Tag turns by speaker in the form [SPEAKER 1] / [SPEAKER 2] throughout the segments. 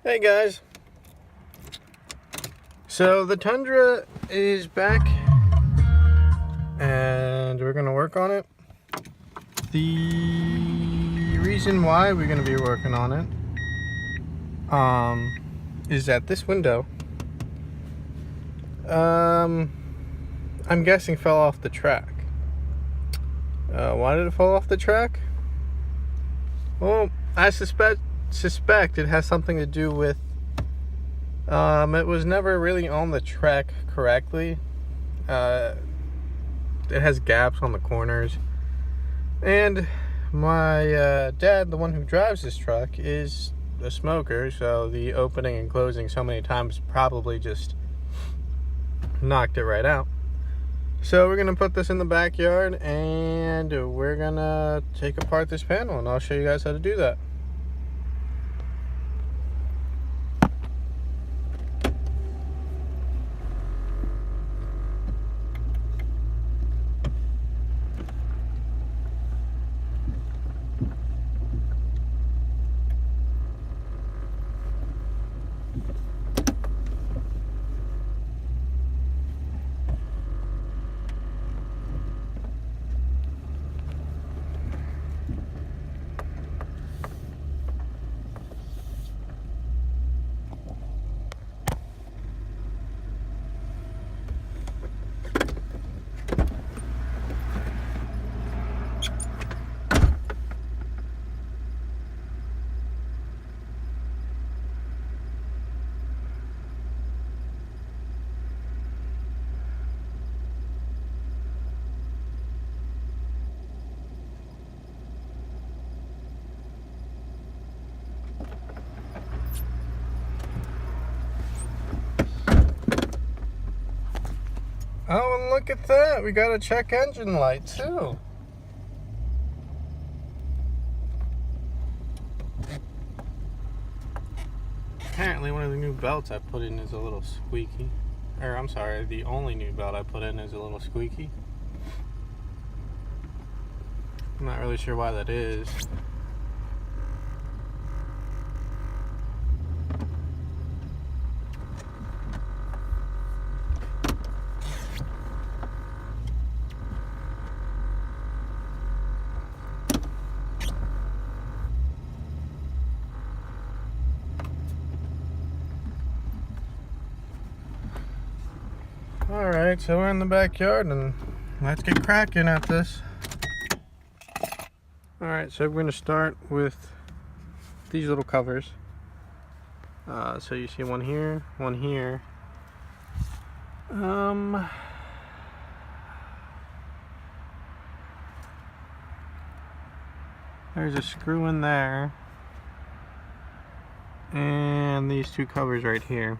[SPEAKER 1] Hey guys, so the Tundra is back and we're gonna work on it. The reason why we're gonna be working on it is that this window I'm guessing fell off the track. Why did it fall off the track? Well, I suspect it has something to do with it was never really on the track correctly. It has gaps on the corners, and my dad, the one who drives this truck, is a smoker, so the opening and closing so many times probably just knocked it right out. So we're gonna put this in the backyard and we're gonna take apart this panel, and I'll show you guys how to do that. Oh, and look at that, we got a check engine light too. Apparently one of the new belts I put in is a little squeaky. Or I'm sorry, the only new belt I put in is a little squeaky. I'm not really sure why that is. Alright, so we're in the backyard and let's get cracking at this. Alright, so we're going to start with these little covers. So you see one here, one here. There's a screw in there. And these two covers right here.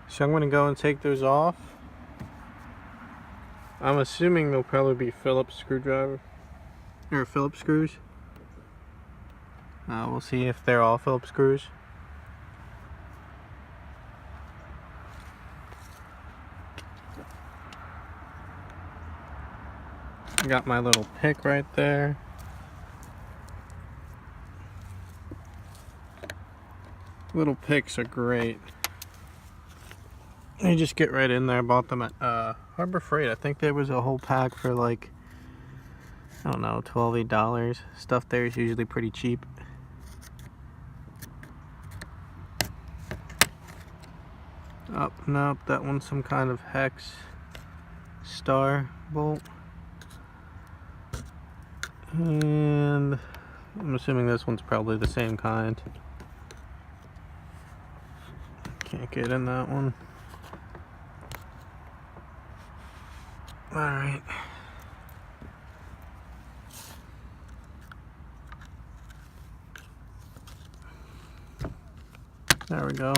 [SPEAKER 1] So I'm going to go and take those off. I'm assuming they'll probably be Phillips screwdriver or Phillips screws. We'll see if they're all Phillips screws. I got my little pick right there. Little picks are great. You just get right in there. I bought them at Harbor Freight. I think there was a whole pack for like, I don't know, $12 Stuff there is usually pretty cheap. Oh, nope, that one's some kind of hex star bolt. And I'm assuming this one's probably the same kind. Can't get in that one. Alright. There we go.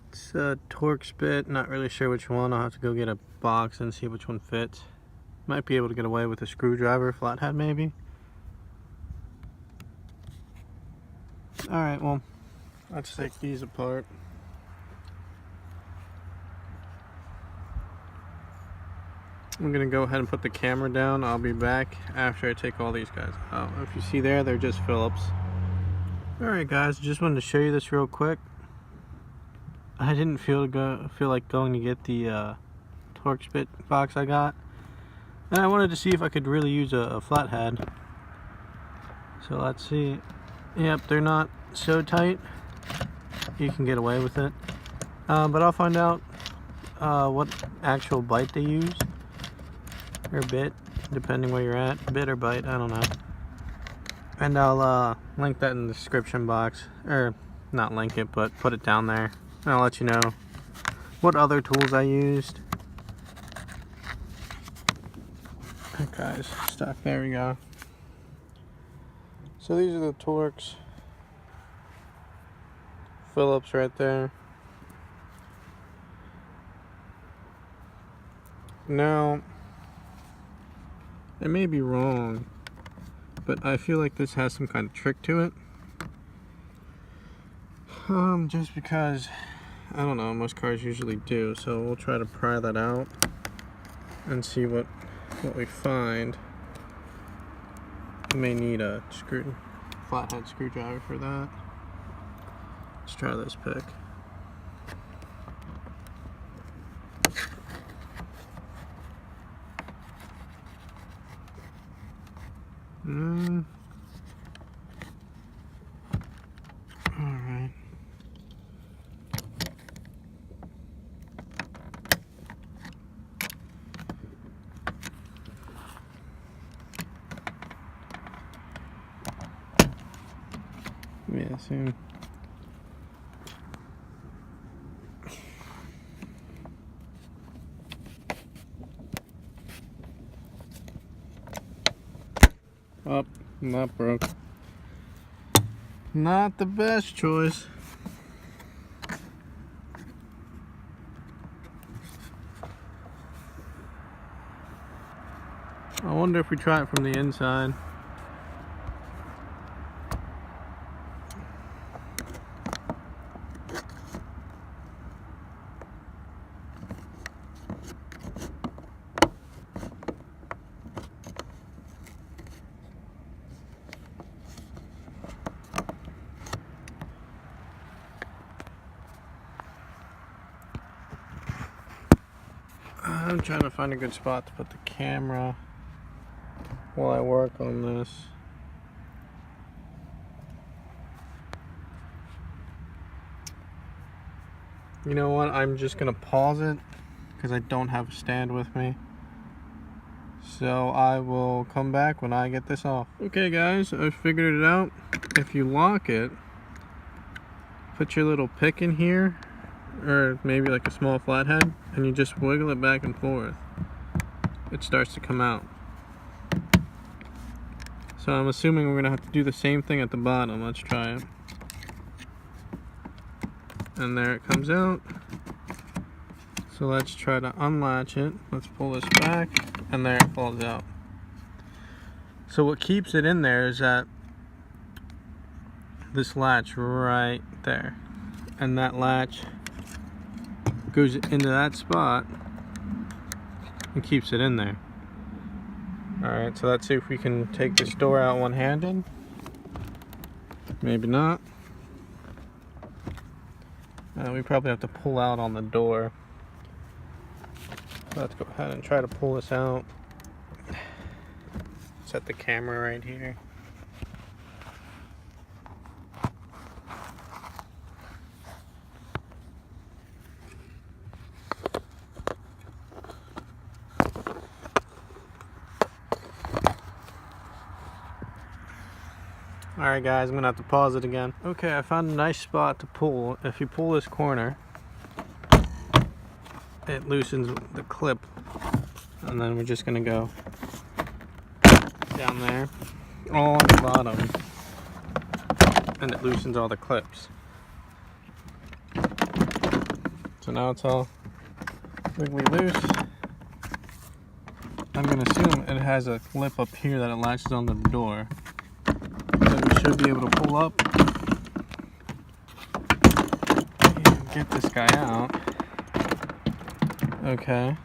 [SPEAKER 1] It's a Torx bit, not really sure which one. I'll have to go get a box and see which one fits. Might be able to get away with a screwdriver, flathead maybe. Alright, well, let's take these apart. I'm gonna go ahead and put the camera down. I'll be back after I take all these guys out. If you see there, they're just Phillips. Alright guys, just wanted to show you this real quick. I didn't feel like going to get the Torx bit box I got. And I wanted to see if I could really use a flathead. So let's see. Yep, they're not so tight. You can get away with it. But I'll find out what actual bite they use. Or bit, depending where you're at. Bit or bite, I don't know. And I'll link that in the description box. Or, not link it, but put it down there. And I'll let you know what other tools I used. Okay, stuck. There we go. So these are the Torx. Phillips right there. Now, I may be wrong, but I feel like this has some kind of trick to it. Just because, I don't know, most cars usually do, so we'll try to pry that out and see what we find. We may need a flathead screwdriver for that. Let's try this pick. Alright. Yeah, soon. Oh, that broke. Not the best choice. I wonder if we try it from the inside. I'm trying to find a good spot to put the camera while I work on this. You know what? I'm just gonna pause it because I don't have a stand with me. So I will come back when I get this off. Okay guys, I figured it out. If you lock it, put your little pick in here, or maybe like a small flathead, and you just wiggle it back and forth. It starts to come out. So I'm assuming we're gonna have to do the same thing at the bottom. Let's try it. And there it comes out. So let's try to unlatch it. Let's pull this back, and there it falls out. So what keeps it in there is that this latch right there, and that latch goes into that spot and keeps it in there. Alright, so let's see if we can take this door out one-handed. Maybe not. We probably have to pull out on the door. Let's go ahead and try to pull this out. Set the camera right here. Alright guys, I'm gonna have to pause it again. Okay, I found a nice spot to pull. If you pull this corner, it loosens the clip, and then we're just gonna go down there, all on the bottom, and it loosens all the clips. So now it's all wiggly loose. I'm gonna assume it has a clip up here that it latches onto the door. We should be able to pull up and get this guy out. Okay.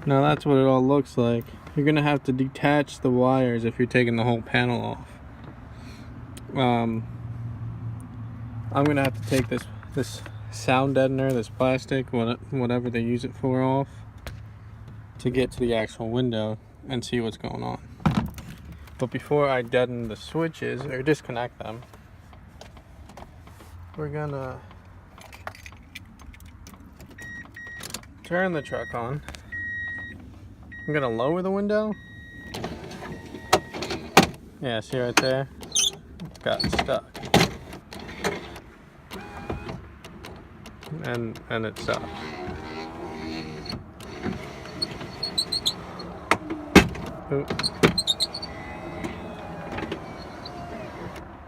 [SPEAKER 1] Now that's what it all looks like. You're gonna have to detach the wires if you're taking the whole panel off. I'm gonna have to take this sound deadener, this plastic, whatever they use it for, off to get to the actual window and see what's going on. But before I deaden the switches or disconnect them, we're gonna turn the truck on. I'm gonna lower the window. Yeah, see right there? It got stuck. And it stopped. Oop.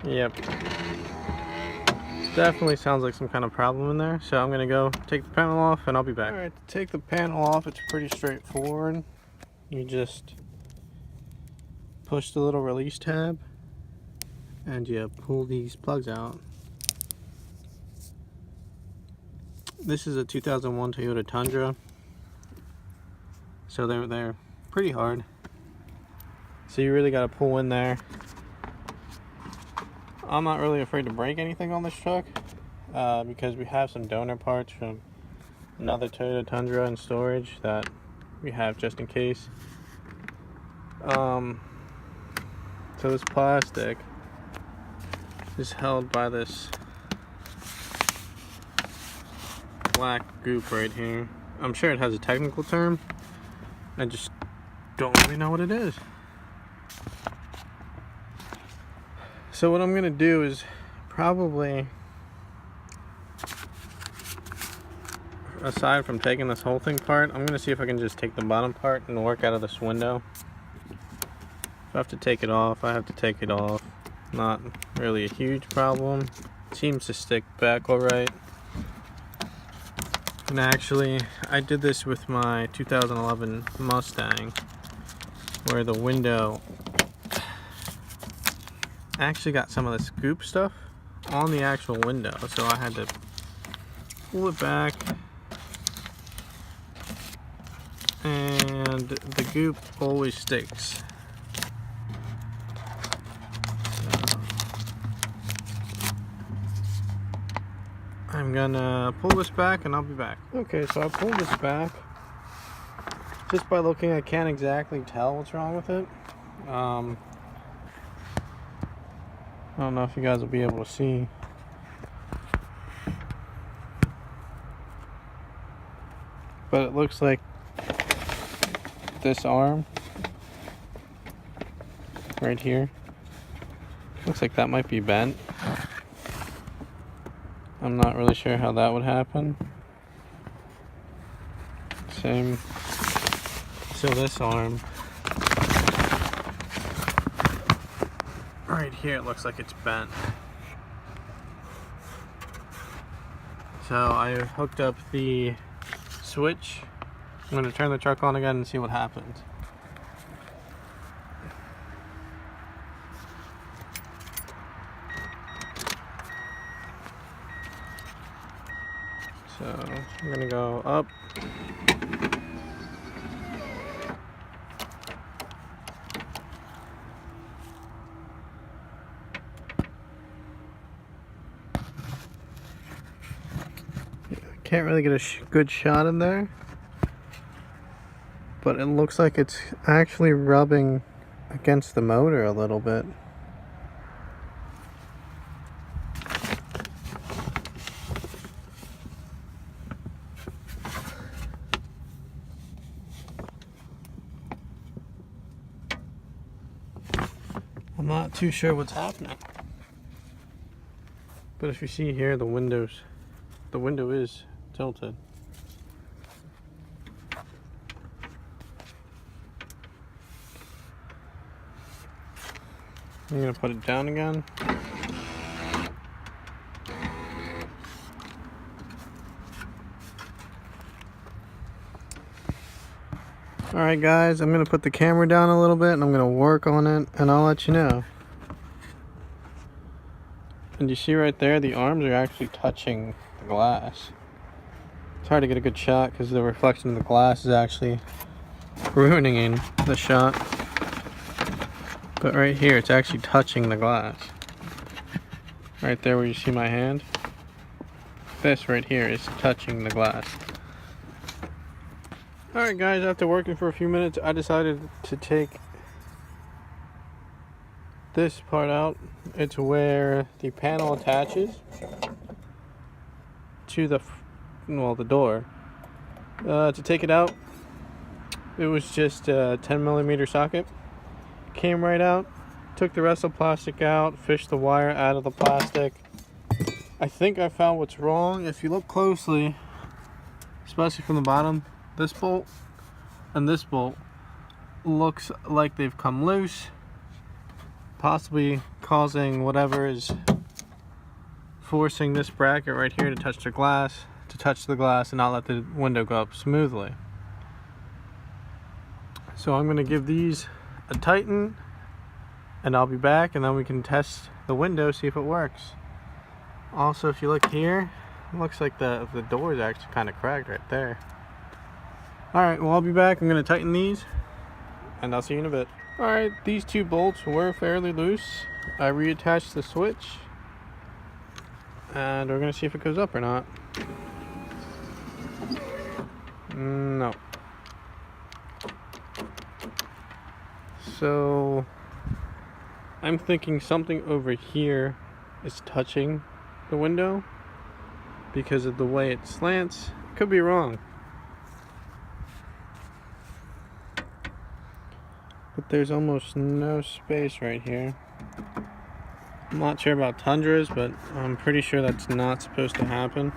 [SPEAKER 1] Yep. Definitely sounds like some kind of problem in there. So I'm gonna go take the panel off and I'll be back. Alright, to take the panel off, it's pretty straightforward. You just push the little release tab and you pull these plugs out. This is a 2001 Toyota Tundra, so they're pretty hard. So you really got to pull in there. I'm not really afraid to break anything on this truck because we have some donor parts from another Toyota Tundra in storage that we have just in case. So this plastic is held by this black goop right here. I'm sure it has a technical term. I just don't really know what it is. So what I'm gonna do is probably, aside from taking this whole thing apart, I'm gonna see if I can just take the bottom part and work out of this window. If I have to take it off, I have to take it off. Not really a huge problem. It seems to stick back alright. And actually, I did this with my 2011 Mustang, where the window actually got some of the scoop stuff on the actual window, so I had to pull it back, and the goop always sticks. I'm gonna pull this back and I'll be back. Okay, so I pulled this back. Just by looking, I can't exactly tell what's wrong with it. I don't know if you guys will be able to see. But it looks like this arm right here, looks like that might be bent. I'm not really sure how that would happen. Same. So this arm right here, it looks like it's bent. So I hooked up the switch. I'm going to turn the truck on again and see what happens. So I'm going to go up. Can't really get a good shot in there, but it looks like it's actually rubbing against the motor a little bit. I'm not too sure what's happening, but if you see here, the window is tilted. I'm gonna put it down again. Alright guys, I'm gonna put the camera down a little bit and I'm gonna work on it and I'll let you know. And you see right there, the arms are actually touching the glass. It's hard to get a good shot because the reflection of the glass is actually ruining the shot. But right here, it's actually touching the glass. Right there where you see my hand. This right here is touching the glass. Alright guys, after working for a few minutes, I decided to take this part out. It's where the panel attaches to the door. To take it out, it was just a 10mm socket. Came right out, took the rest of the plastic out, fished the wire out of the plastic. I think I found what's wrong. If you look closely, especially from the bottom, this bolt and this bolt looks like they've come loose, possibly causing whatever is forcing this bracket right here to touch the glass and not let the window go up smoothly. So I'm going to give these a tighten, and I'll be back, and then we can test the window, see if it works. Also, if you look here, it looks like the door is actually kind of cracked right there. Alright, well, I'll be back. I'm going to tighten these, and I'll see you in a bit. Alright, these two bolts were fairly loose. I reattached the switch, and we're going to see if it goes up or not. No. So, I'm thinking something over here is touching the window because of the way it slants. Could be wrong. But there's almost no space right here. I'm not sure about Tundras, but I'm pretty sure that's not supposed to happen.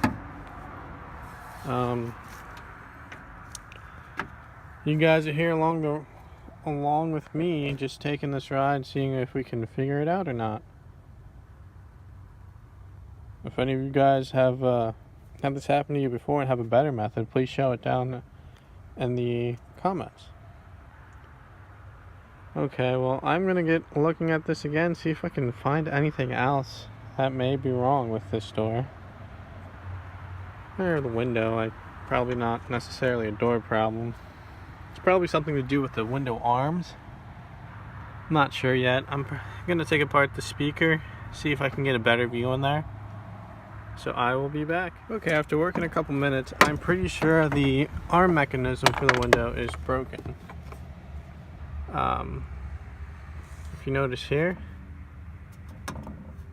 [SPEAKER 1] You guys are here along with me, just taking this ride, seeing if we can figure it out or not. If any of you guys have had this happen to you before and have a better method, please show it down in the comments. Okay, well, I'm gonna get looking at this again, see if I can find anything else that may be wrong with this door. Or the window, probably not necessarily a door problem. It's probably something to do with the window arms. I'm not sure yet. I'm gonna take apart the speaker, see if I can get a better view in there. So I will be back. Okay, after working a couple minutes, I'm pretty sure the arm mechanism for the window is broken. If you notice here,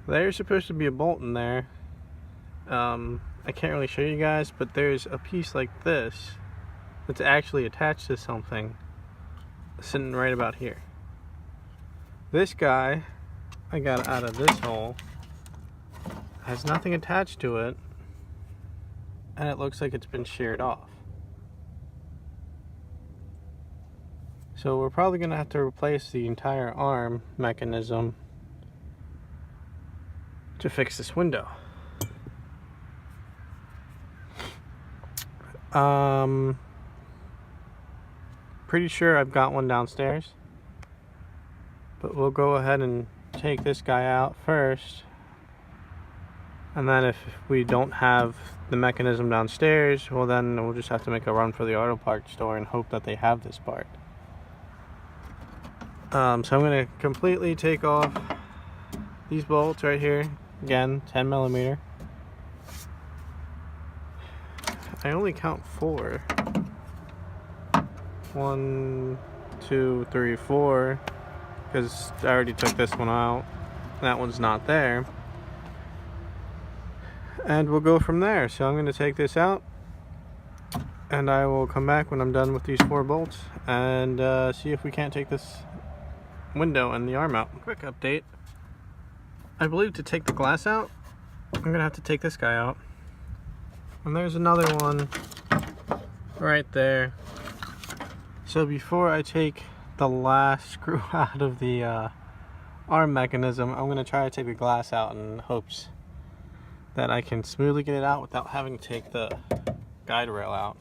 [SPEAKER 1] there's supposed to be a bolt in there. I can't really show you guys, but there's a piece like this that's actually attached to something sitting right about here. This guy I got out of this hole has nothing attached to it, and it looks like it's been sheared off. So we're probably going to have to replace the entire arm mechanism to fix this window. Pretty sure I've got one downstairs, but we'll go ahead and take this guy out first, and then if we don't have the mechanism downstairs, well, then we'll just have to make a run for the auto parts store and hope that they have this part. So I'm going to completely take off these bolts right here. Again, 10mm. I only count 4. 1, 2, 3, 4. Because I already took this one out. That one's not there. And we'll go from there. So I'm going to take this out, and I will come back when I'm done with these 4 bolts and see if we can't take this window and the arm out. Quick update. I believe to take the glass out, I'm gonna have to take this guy out, and there's another one right there. So before I take the last screw out of the arm mechanism, I'm gonna try to take the glass out in hopes that I can smoothly get it out without having to take the guide rail out.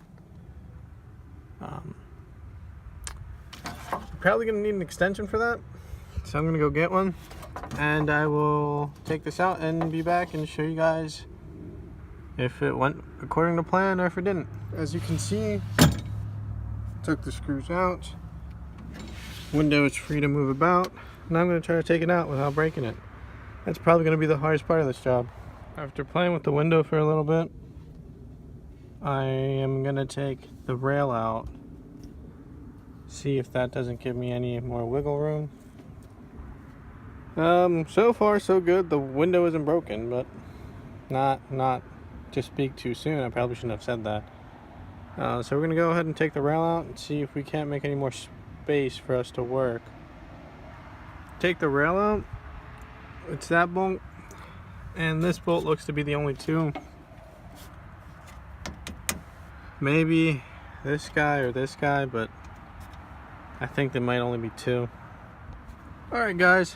[SPEAKER 1] Probably gonna need an extension for that, so I'm gonna go get one, and I will take this out and be back and show you guys if it went according to plan or if it didn't. As you can see, Took the screws out. Window is free to move about. Now I'm going to try to take it out without breaking it. That's probably going to be the hardest part of this job. After playing with the window for a little bit, I am going to take the rail out. See if that doesn't give me any more wiggle room. So far so good. The window isn't broken, but not to speak too soon. I probably shouldn't have said that. So we're gonna go ahead and take the rail out and see if we can't make any more space for us to work. Take the rail out. It's that bolt, and this bolt looks to be the only two. Maybe this guy or this guy, but I think there might only be two. Alright guys,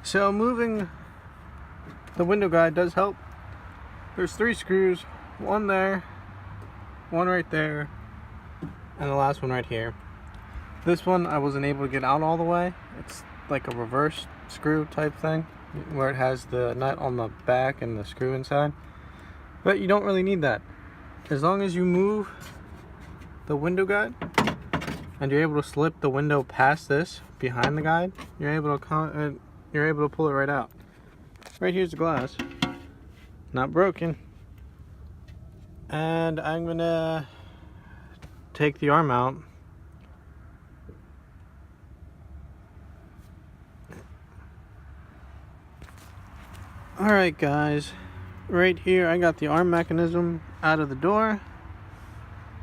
[SPEAKER 1] so moving the window guide does help. There's 3 screws, one there, one right there, and the last one right here. This one I wasn't able to get out all the way. It's like a reverse screw type thing, where it has the nut on the back and the screw inside. But you don't really need that. As long as you move the window guide, and you're able to slip the window past this behind the guide, you're able to pull it right out. Right here's the glass, not broken. And I'm gonna take the arm out. Alright guys, right here I got the arm mechanism out of the door.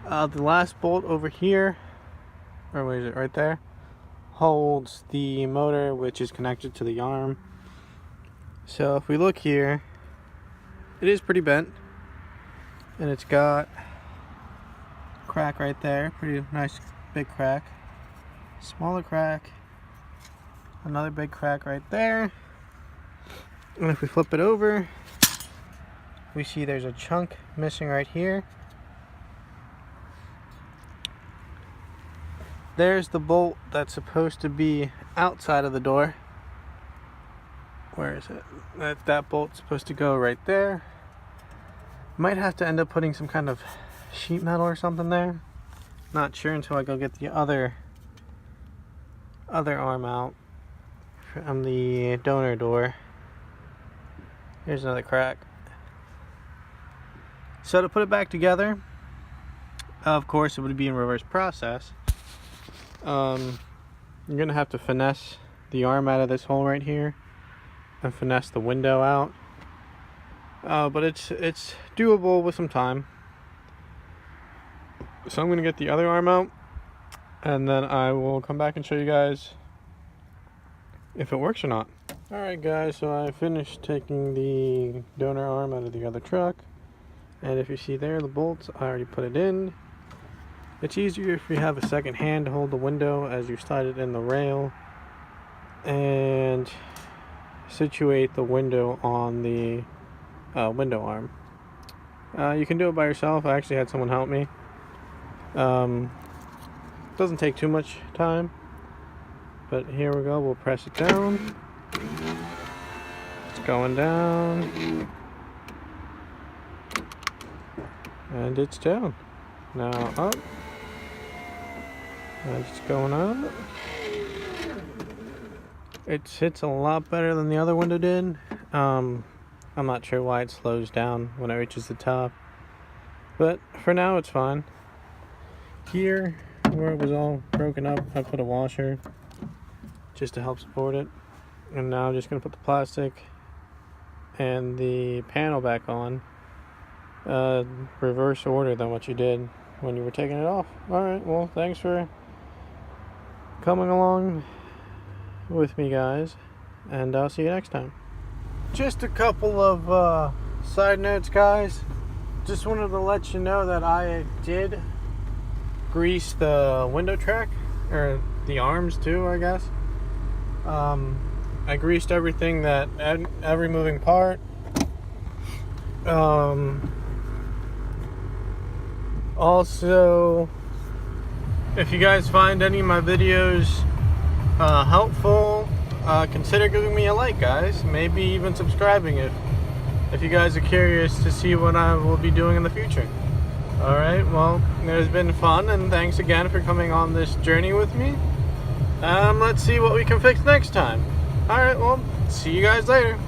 [SPEAKER 1] The last bolt over here, or where is it, right there, holds the motor, which is connected to the arm. So if we look here, it is pretty bent, and it's got a crack right there, pretty nice big crack, smaller crack, another big crack right there. And if we flip it over, we see there's a chunk missing right here. There's the bolt that's supposed to be outside of the door. Where is it? That bolt's supposed to go right there. Might have to end up putting some kind of sheet metal or something there. Not sure until I go get the other arm out from the donor door. Here's another crack. So to put it back together, of course it would be in reverse process. You're gonna have to finesse the arm out of this hole right here and finesse the window out, but it's doable with some time. So I'm gonna get the other arm out, and then I will come back and show you guys if it works or not. Alright guys, so I finished taking the donor arm out of the other truck, and if you see there the bolts, I already put it in. It's easier if you have a second hand to hold the window as you slide it in the rail and situate the window on the window arm. You can do it by yourself. I actually had someone help me. Doesn't take too much time, but here we go. We'll press it down. It's going down, and it's down. Now up. It's going up. It sits a lot better than the other window did. I'm not sure why it slows down when it reaches the top, but for now it's fine. Here, where it was all broken up, I put a washer just to help support it. And now I'm just going to put the plastic and the panel back on, reverse order than what you did when you were taking it off. Alright, well, thanks for coming along with me, guys, and I'll see you next time. Just a couple of side notes, guys. Just wanted to let you know that I did grease the window track, or the arms too, I guess. I greased everything, every moving part. Also, if you guys find any of my videos helpful, consider giving me a like, guys. Maybe even subscribing if you guys are curious to see what I will be doing in the future. Alright, well, it has been fun, and thanks again for coming on this journey with me. Let's see what we can fix next time. Alright, well, see you guys later.